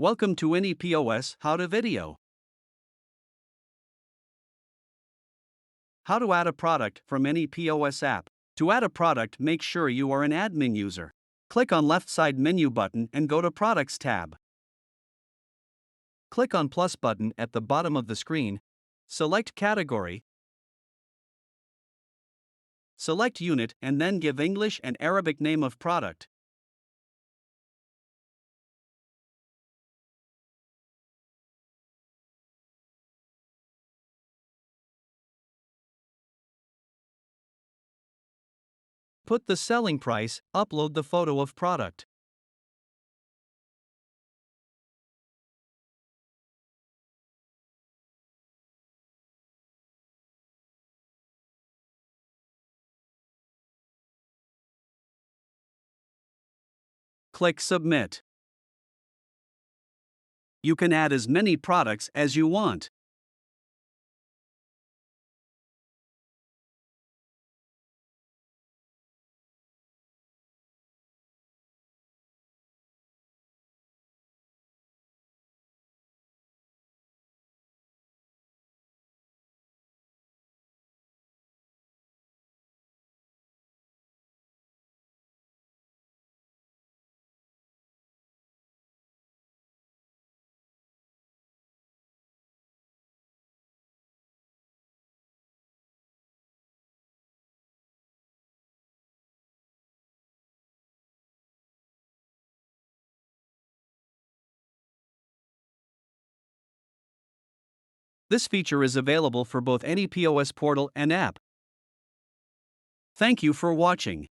Welcome to AnyPOS How to Video. How to add a product from AnyPOS app. To add a product, make sure you are an admin user. Click on left side menu button and go to Products tab. Click on plus button at the bottom of the screen. Select Category. Select Unit and then give English and Arabic name of product. Put the selling price, upload the photo of product. Click Submit. You can add as many products as you want. This feature is available for both AnyPOS portal and app. Thank you for watching.